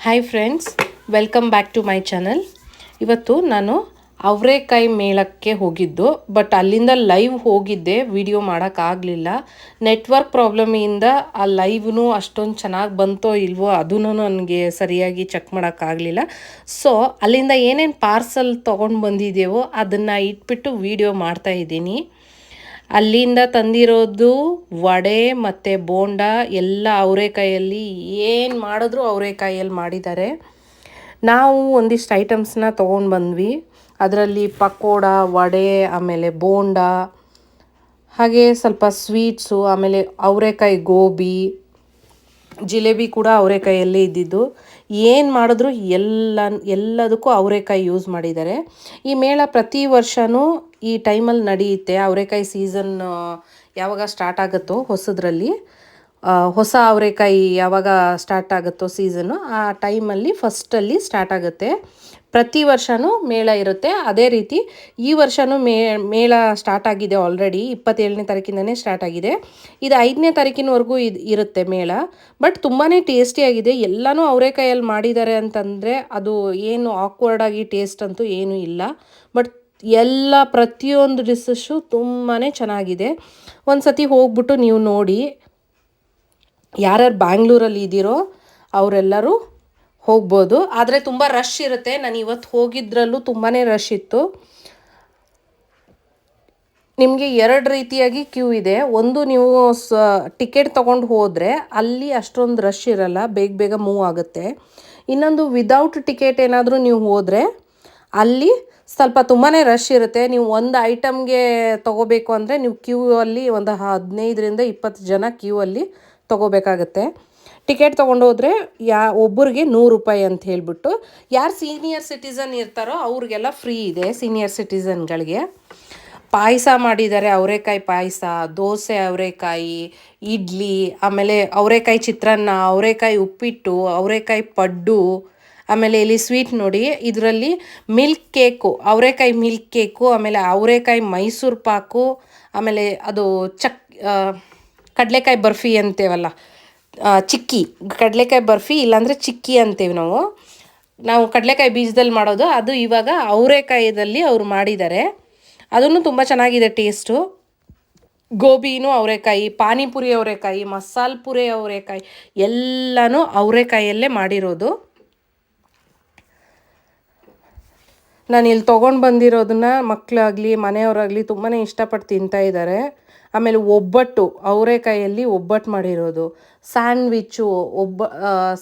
Hi friends, welcome back to my channel. ಇವತ್ತು ನಾನು ಅವರೆಕಾಯಿ ಮೇಳಕ್ಕೆ ಹೋಗಿದ್ದು, ಬಟ್ ಅಲ್ಲಿಂದ ಲೈವ್ ಹೋಗಿದ್ದೆ, ವಿಡಿಯೋ ಮಾಡೋಕ್ಕಾಗಲಿಲ್ಲ. ನೆಟ್ವರ್ಕ್ ಪ್ರಾಬ್ಲಮಿಂದ ಆ ಲೈವ್ನು ಅಷ್ಟೊಂದು ಚೆನ್ನಾಗಿ ಬಂತೋ ಇಲ್ವೋ ಅದೂ ನನಗೆ ಸರಿಯಾಗಿ ಚೆಕ್ ಮಾಡೋಕ್ಕಾಗಲಿಲ್ಲ. ಸೊ ಅಲ್ಲಿಂದ ಏನೇನು ಪಾರ್ಸಲ್ ತೊಗೊಂಡು ಬಂದಿದ್ದೇವೋ ಅದನ್ನು ಇಟ್ಬಿಟ್ಟು ವಿಡಿಯೋ ಮಾಡ್ತಾಯಿದ್ದೀನಿ. ಅಲ್ಲಿಂದ ತಂದಿರೋದು ವಡೆ ಮತ್ತು ಬೋಂಡ ಎಲ್ಲ ಅವರೆಕಾಯಲ್ಲಿ, ಏನು ಮಾಡಿದ್ರು ಅವರೆಕಾಯಲ್ಲಿ ಮಾಡಿದ್ದಾರೆ. ನಾವು ಒಂದಿಷ್ಟು ಐಟಮ್ಸ್ನ ತೊಗೊಂಡು ಬಂದ್ವಿ. ಅದರಲ್ಲಿ ಪಕೋಡ, ವಡೆ, ಆಮೇಲೆ ಬೋಂಡ, ಹಾಗೆ ಸ್ವಲ್ಪ ಸ್ವೀಟ್ಸು, ಆಮೇಲೆ ಅವರೆಕಾಯಿ ಗೋಬಿ, ಜಿಲೇಬಿ ಕೂಡ ಅವರೆಕಾಯಲ್ಲೇ ಇದ್ದಿದ್ದು. ಏನು ಮಾಡಿದ್ರು ಎಲ್ಲದಕ್ಕೂ ಅವರೆಕಾಯಿ ಯೂಸ್ ಮಾಡಿದ್ದಾರೆ. ಈ ಮೇಳ ಪ್ರತಿ ವರ್ಷವೂ ಈ ಟೈಮಲ್ಲಿ ನಡೆಯುತ್ತೆ. ಅವರೆಕಾಯಿ ಸೀಸನ್ ಯಾವಾಗ ಸ್ಟಾರ್ಟ್ ಆಗುತ್ತೋ ಹೊಸದ್ರಲ್ಲಿ, ಹೊಸ ಅವರೆಕಾಯಿ ಯಾವಾಗ ಸ್ಟಾರ್ಟ್ ಆಗುತ್ತೋ ಸೀಸನ್ನು, ಆ ಟೈಮಲ್ಲಿ ಫಸ್ಟಲ್ಲಿ ಸ್ಟಾರ್ಟ್ ಆಗುತ್ತೆ. ಪ್ರತಿ ವರ್ಷವೂ ಮೇಳ ಇರುತ್ತೆ. ಅದೇ ರೀತಿ ಈ ವರ್ಷವೂ ಮೇಳ ಸ್ಟಾರ್ಟ್ ಆಗಿದೆ. ಆಲ್ರೆಡಿ 27ನೇ ತಾರೀಕಿಂದನೇ ಸ್ಟಾರ್ಟ್ ಆಗಿದೆ. ಇದು 5ನೇ ತಾರೀಕಿನವರೆಗೂ ಇರುತ್ತೆ ಮೇಳ. ಬಟ್ ತುಂಬಾ ಟೇಸ್ಟಿಯಾಗಿದೆ. ಎಲ್ಲನೂ ಅವರೆಕಾಯಲ್ಲಿ ಮಾಡಿದ್ದಾರೆ ಅಂತಂದರೆ ಅದು ಏನು ಆಕ್ವರ್ಡಾಗಿ ಟೇಸ್ಟ್ ಅಂತೂ ಏನೂ ಇಲ್ಲ. ಬಟ್ ಪ್ರತಿಯೊಂದು ಡಿಶಸ್ಸು ತುಂಬಾ ಚೆನ್ನಾಗಿದೆ. ಒಂದು ಸತಿ ಹೋಗ್ಬಿಟ್ಟು ನೀವು ನೋಡಿ. ಯಾರ್ಯಾರು ಬ್ಯಾಂಗ್ಳೂರಲ್ಲಿ ಇದ್ದೀರೋ ಅವರೆಲ್ಲರೂ ಹೋಗ್ಬೋದು. ಆದರೆ ತುಂಬ ರಶ್ ಇರುತ್ತೆ. ನಾನು ಇವತ್ತು ಹೋಗಿದ್ರಲ್ಲೂ ತುಂಬಾ ರಶ್ ಇತ್ತು. ನಿಮಗೆ 2 ರೀತಿಯಾಗಿ ಕ್ಯೂ ಇದೆ. ಒಂದು, ನೀವು ಟಿಕೆಟ್ ತೊಗೊಂಡು ಹೋದರೆ ಅಲ್ಲಿ ಅಷ್ಟೊಂದು ರಶ್ ಇರಲ್ಲ, ಬೇಗ ಮೂವ್ ಆಗುತ್ತೆ. ಇನ್ನೊಂದು, ವಿದೌಟ್ ಟಿಕೆಟ್ ಏನಾದರೂ ನೀವು ಹೋದರೆ ಅಲ್ಲಿ ಸ್ವಲ್ಪ ತುಂಬಾ ರಶ್ ಇರುತ್ತೆ. ನೀವು ಒಂದು ಐಟಮ್ಗೆ ತೊಗೋಬೇಕು ಅಂದರೆ ನೀವು ಕ್ಯೂ ಅಲ್ಲಿ ಒಂದು 15ರಿಂದ 20 ಜನ ಕ್ಯೂ ಅಲ್ಲಿ ತೊಗೋಬೇಕಾಗತ್ತೆ. ಟಿಕೆಟ್ ತೊಗೊಂಡು ಹೋದರೆ ಒಬ್ಬರಿಗೆ 100 ರೂಪಾಯಿ ಅಂತ ಹೇಳಿಬಿಟ್ಟು, ಯಾರು ಸೀನಿಯರ್ ಸಿಟಿಸನ್ ಇರ್ತಾರೋ ಅವ್ರಿಗೆಲ್ಲ ಫ್ರೀ ಇದೆ. ಸೀನಿಯರ್ ಸಿಟಿಸನ್ಗಳಿಗೆ ಪಾಯಸ ಮಾಡಿದ್ದಾರೆ, ಅವರೆಕಾಯಿ ಪಾಯಸ, ದೋಸೆ ಅವರೆಕಾಯಿ, ಇಡ್ಲಿ, ಆಮೇಲೆ ಅವರೆಕಾಯಿ ಚಿತ್ರಾನ್ನ, ಅವರೆಕಾಯಿ ಉಪ್ಪಿಟ್ಟು, ಅವರೆಕಾಯಿ ಪಡ್ಡು, ಆಮೇಲೆ ಇಲ್ಲಿ ಸ್ವೀಟ್ ನೋಡಿ, ಇದರಲ್ಲಿ ಮಿಲ್ಕ್ ಕೇಕು, ಅವರೆಕಾಯಿ ಮಿಲ್ಕ್ ಕೇಕು, ಆಮೇಲೆ ಅವರೆಕಾಯಿ ಮೈಸೂರು ಪಾಕು, ಆಮೇಲೆ ಅದು ಕಡಲೆಕಾಯಿ ಬರ್ಫಿ ಅಂತೇವಲ್ಲ, ಚಿಕ್ಕಿ ಕಡಲೆಕಾಯಿ ಬರ್ಫಿ, ಇಲ್ಲಾಂದರೆ ಚಿಕ್ಕಿ ಅಂತೇವೆ ನಾವು ಕಡಲೆಕಾಯಿ ಬೀಜದಲ್ಲಿ ಮಾಡೋದು, ಅದು ಇವಾಗ ಅವರೆಕಾಯಿದಲ್ಲಿ ಅವರು ಮಾಡಿದ್ದಾರೆ. ಅದನ್ನು ತುಂಬ ಚೆನ್ನಾಗಿದೆ ಟೇಸ್ಟು. ಗೋಬಿನೂ ಅವರೆಕಾಯಿ, ಪಾನಿಪುರಿ ಅವರೆಕಾಯಿ, ಮಸಾಲೆ ಪುರಿ ಅವರೆಕಾಯಿ, ಎಲ್ಲನೂ ಅವರೆಕಾಯಲ್ಲೇ ಮಾಡಿರೋದು. ನಾನು ಇಲ್ಲಿ ತೊಗೊಂಡು ಬಂದಿರೋದನ್ನ ಮಕ್ಕಳಾಗಲಿ ಮನೆಯವರಾಗಲಿ ತುಂಬಾ ಇಷ್ಟಪಟ್ಟು ತಿಂತಾಯಿದ್ದಾರೆ. ಆಮೇಲೆ ಒಬ್ಬಟ್ಟು, ಅವರೆಕಾಯಲ್ಲಿ ಒಬ್ಬಟ್ಟು ಮಾಡಿರೋದು,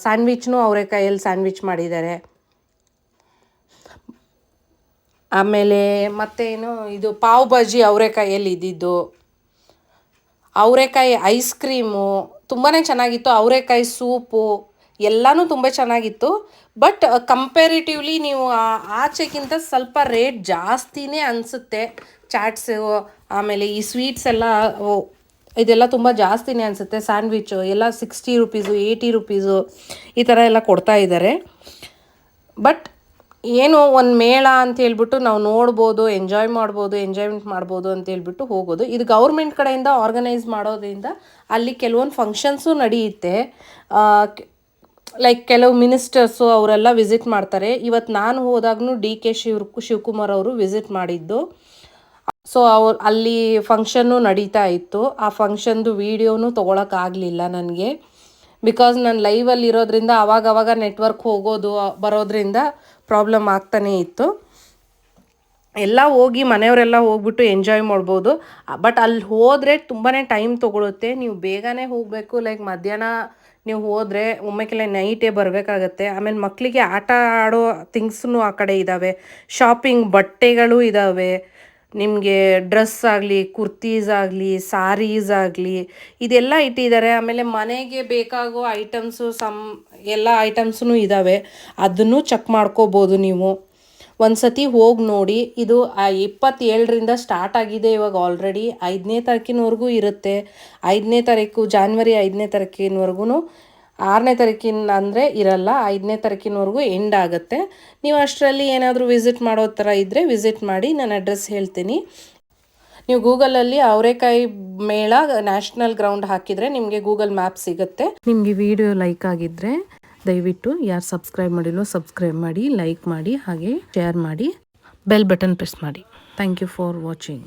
ಸ್ಯಾಂಡ್ವಿಚ್ನೂ ಅವರೆಕಾಯಲ್ಲಿ ಸ್ಯಾಂಡ್ವಿಚ್ ಮಾಡಿದ್ದಾರೆ. ಆಮೇಲೆ ಮತ್ತೇನು, ಇದು ಪಾವ್ ಭಾಜಿ ಅವರೆಕಾಯಲ್ಲಿ ಇದ್ದಿದ್ದು, ಅವರೆಕಾಯಿ ಐಸ್ ಕ್ರೀಮು ತುಂಬಾ ಚೆನ್ನಾಗಿತ್ತು. ಅವರೆಕಾಯಿ ಸೂಪು ಎಲ್ಲನೂ ತುಂಬ ಚೆನ್ನಾಗಿತ್ತು. ಬಟ್ ಕಂಪೇರಿಟಿವ್ಲಿ ನೀವು ಆಚೆಗಿಂತ ಸ್ವಲ್ಪ ರೇಟ್ ಜಾಸ್ತಿನೇ ಅನಿಸುತ್ತೆ. ಚಾಟ್ಸು, ಆಮೇಲೆ ಈ ಸ್ವೀಟ್ಸ್ ಎಲ್ಲ, ಇದೆಲ್ಲ ತುಂಬ ಜಾಸ್ತಿನೇ ಅನಿಸುತ್ತೆ. ಸ್ಯಾಂಡ್ವಿಚ್ಚು ಎಲ್ಲ 60 ರೂಪೀಸು, 80 ರೂಪೀಸು ಈ ಥರ ಎಲ್ಲ ಕೊಡ್ತಾ ಇದ್ದಾರೆ. ಬಟ್ ಏನೋ ಒಂದು ಮೇಳ ಅಂತ ಹೇಳ್ಬಿಟ್ಟು ನಾವು ನೋಡ್ಬೋದು, ಎಂಜಾಯ್ಮೆಂಟ್ ಮಾಡ್ಬೋದು ಅಂತ ಹೇಳ್ಬಿಟ್ಟು ಹೋಗೋದು. ಇದು ಗೌರ್ಮೆಂಟ್ ಕಡೆಯಿಂದ ಆರ್ಗನೈಸ್ ಮಾಡೋದ್ರಿಂದ ಅಲ್ಲಿ ಕೆಲವೊಂದು ಫಂಕ್ಷನ್ಸು ನಡೆಯುತ್ತೆ. ಲೈಕ್ ಕೆಲವು ಮಿನಿಸ್ಟರ್ಸು ಅವರೆಲ್ಲ ವಿಸಿಟ್ ಮಾಡ್ತಾರೆ. ಇವತ್ತು ನಾನು ಹೋದಾಗೂ DK ಶಿವಕುಮಾರ್ ಅವರು ವಿಸಿಟ್ ಮಾಡಿದ್ದು. ಸೊ ಅಲ್ಲಿ ಫಂಕ್ಷನ್ನು ನಡೀತಾ ಇತ್ತು. ಆ ಫಂಕ್ಷನ್ದು ವೀಡಿಯೋನು ತೊಗೊಳಕ್ಕಾಗಲಿಲ್ಲ ನನಗೆ, ಬಿಕಾಸ್ ನಾನು ಲೈವಲ್ಲಿ ಇರೋದ್ರಿಂದ ಆವಾಗವಾಗ ನೆಟ್ವರ್ಕ್ ಹೋಗೋದು ಬರೋದ್ರಿಂದ ಪ್ರಾಬ್ಲಮ್ ಆಗ್ತಾನೇ ಇತ್ತು. ಎಲ್ಲ ಹೋಗಿ ಮನೆಯವರೆಲ್ಲ ಹೋಗ್ಬಿಟ್ಟು ಎಂಜಾಯ್ ಮಾಡ್ಬೋದು. ಬಟ್ ಅಲ್ಲಿ ಹೋದರೆ ತುಂಬಾ ಟೈಮ್ ತೊಗೊಳುತ್ತೆ. ನೀವು ಬೇಗನೆ ಹೋಗಬೇಕು. ಲೈಕ್ ಮಧ್ಯಾಹ್ನ ನೀವು ಹೋದರೆ ಒಮ್ಮೆಕೆಲ್ಲ ನೈಟೇ ಬರಬೇಕಾಗತ್ತೆ. ಆಮೇಲೆ ಮಕ್ಕಳಿಗೆ ಆಟ ಆಡೋ ಥಿಂಗ್ಸೂ ಆ ಕಡೆ ಇದ್ದಾವೆ. ಶಾಪಿಂಗ್ ಬಟ್ಟೆಗಳು ಇದ್ದಾವೆ. ನಿಮಗೆ ಡ್ರೆಸ್ ಆಗಲಿ, ಕುರ್ತೀಸ್ ಆಗಲಿ, ಸಾರೀಸ್ ಆಗಲಿ, ಇದೆಲ್ಲ ಇಟ್ಟಿದ್ದಾರೆ. ಆಮೇಲೆ ಮನೆಗೆ ಬೇಕಾಗೋ ಐಟಮ್ಸು ಎಲ್ಲ ಐಟಮ್ಸೂ ಇದ್ದಾವೆ. ಅದನ್ನು ಚೆಕ್ ಮಾಡ್ಕೋಬೋದು ನೀವು. ಒಂದು ಸತಿ ಹೋಗಿ ನೋಡಿ. ಇದು 27ರಿಂದ ಸ್ಟಾರ್ಟ್ ಆಗಿದೆ. ಇವಾಗ ಆಲ್ರೆಡಿ 5ನೇ ತಾರೀಕಿನವರೆಗೂ ಇರುತ್ತೆ. 5ನೇ ತಾರೀಕು, ಜಾನ್ವರಿ 5ನೇ ತಾರೀಕಿನವರೆಗೂ, 6ನೇ ತಾರೀಕಿನ ಅಂದರೆ ಇರಲ್ಲ, 5ನೇ ತಾರೀಕಿನವರೆಗೂ ಎಂಡ್ ಆಗುತ್ತೆ. ನೀವು ಅಷ್ಟರಲ್ಲಿ ಏನಾದರೂ ವಿಸಿಟ್ ಮಾಡೋ ಥರ ಇದ್ದರೆ ವಿಸಿಟ್ ಮಾಡಿ. ನಾನು ಅಡ್ರೆಸ್ ಹೇಳ್ತೀನಿ. ನೀವು ಗೂಗಲಲ್ಲಿ ಅವರೆಕಾಯಿ ಮೇಳ ನ್ಯಾಷನಲ್ ಗ್ರೌಂಡ್ ಹಾಕಿದರೆ ನಿಮಗೆ ಗೂಗಲ್ ಮ್ಯಾಪ್ ಸಿಗುತ್ತೆ. ನಿಮಗೆ ವಿಡಿಯೋ ಲೈಕ್ ಆಗಿದ್ದರೆ ದಯವಿಟ್ಟು ಯಾರು ಸಬ್ಸ್ಕ್ರೈಬ್ ಮಾಡಿಲ್ಲೋ ಸಬ್ಸ್ಕ್ರೈಬ್ ಮಾಡಿ, ಲೈಕ್ ಮಾಡಿ, ಹಾಗೆ ಶೇರ್ ಮಾಡಿ, ಬೆಲ್ ಬಟನ್ ಪ್ರೆಸ್ ಮಾಡಿ. Thank you for watching.